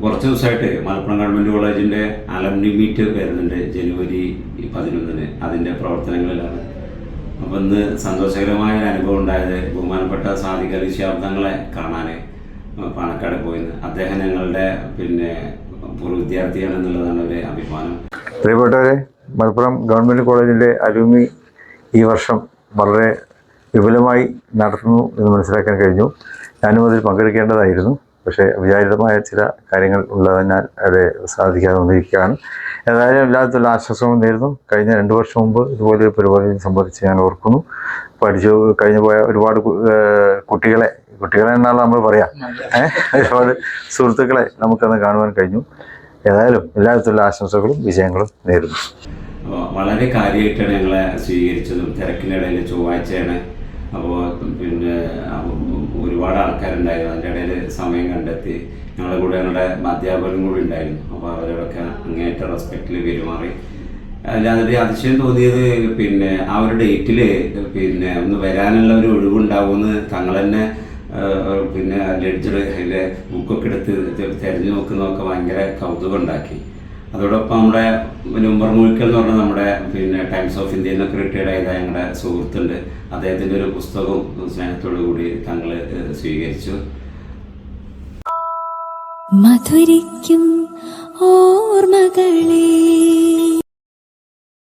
കുറച്ച് ദിവസമായിട്ട് മലപ്പുറം ഗവൺമെൻറ് കോളേജിൻ്റെ അലംനി മീറ്റ് വരുന്നുണ്ട് ജനുവരി 11-ന്. അതിൻ്റെ പ്രവർത്തനങ്ങളിലാണ്. അപ്പോൾ ഇന്ന് സന്തോഷകരമായ ഒരു അനുഭവം ഉണ്ടായത് ബഹുമാനപ്പെട്ട സാദിഖ് അലി ശിഹാബ് തങ്ങളെ കാണാൻ പാണക്കാട് പോയിന്ന്. അദ്ദേഹം ഞങ്ങളുടെ പൂർവ്വ വിദ്യാർത്ഥിയാണെന്നുള്ളതാണ് ഒരു അഭിമാനം. പ്രിയപ്പെട്ടവരെ, മലപ്പുറം ഗവൺമെൻറ് കോളേജിൻ്റെ അലൂമി ഈ വർഷം വളരെ വിപുലമായി നടത്തുന്നു എന്ന് മനസ്സിലാക്കാൻ കഴിഞ്ഞു. ഞാനും അതിൽ പങ്കെടുക്കേണ്ടതായിരുന്നു. പക്ഷേ വിചാരിതമായ ചില കാര്യങ്ങൾ ഉള്ളതിനാൽ അത് സാധിക്കാതെ വന്നിരിക്കുകയാണ്. ഏതായാലും എല്ലാത്തിലുള്ള ആശ്വാസവും നേരുന്നു. കഴിഞ്ഞ 2 വർഷം മുമ്പ് ഇതുപോലൊരു പരിപാടി സംബന്ധിച്ച് ഞാൻ ഓർക്കുന്നു. കഴിഞ്ഞു പോയ ഒരുപാട് കുട്ടികളെ എന്നാണ് നമ്മൾ പറയാം, ഒരുപാട് സുഹൃത്തുക്കളെ നമുക്കന്ന് കാണുവാൻ കഴിഞ്ഞു. ഏതായാലും എല്ലാത്തിലുള്ള ആശംസകളും വിജയങ്ങളും നേരുന്നു. വളരെ കാര്യമായിട്ടാണ് ഞങ്ങളെ സ്വീകരിച്ചതും. തിരക്കിനിടയിൽ ചൊവ്വാഴ്ചയാണ്. അപ്പോൾ ഒരുപാട് ആൾക്കാരുണ്ടായിരുന്നു. അതിൻ്റെ ഇടയിൽ സമയം കണ്ടെത്തി ഞങ്ങളുടെ കൂടെ ഞങ്ങളുടെ അധ്യാപകരും കൂടി ഉണ്ടായിരുന്നു. അപ്പോൾ അവരോടൊക്കെ അങ്ങേയറ്റ റെസ്പെക്റ്റിൽ പെരുമാറി. അല്ലാതെ അതിശയം തോന്നിയത് ആ ഒരു ഡേറ്റിൽ ഒന്ന് വരാനുള്ള ഒരു ഒഴിവുണ്ടാവുമെന്ന് തങ്ങൾ തന്നെ ലെഡ്ജർ അതിലെ ബുക്കൊക്കെ എടുത്ത് തിരഞ്ഞു നോക്കുന്നതൊക്കെ ഭയങ്കര കൗതുകം ഉണ്ടാക്കി. അതോടൊപ്പം നമ്മുടെ ഉമർ മുഴിക്കൽ എന്ന് പറഞ്ഞാൽ നമ്മുടെ ടൈംസ് ഓഫ് ഇന്ത്യയിൽ നിന്നൊക്കെ റിട്ടയർഡ് ആയത് ഞങ്ങളുടെ സുഹൃത്തുണ്ട്. അദ്ദേഹത്തിൻ്റെ ഒരു പുസ്തകവും സ്നേഹത്തോടു കൂടി തങ്ങൾ സ്വീകരിച്ചു. മധുരിക്കും ഓർമ്മകളേ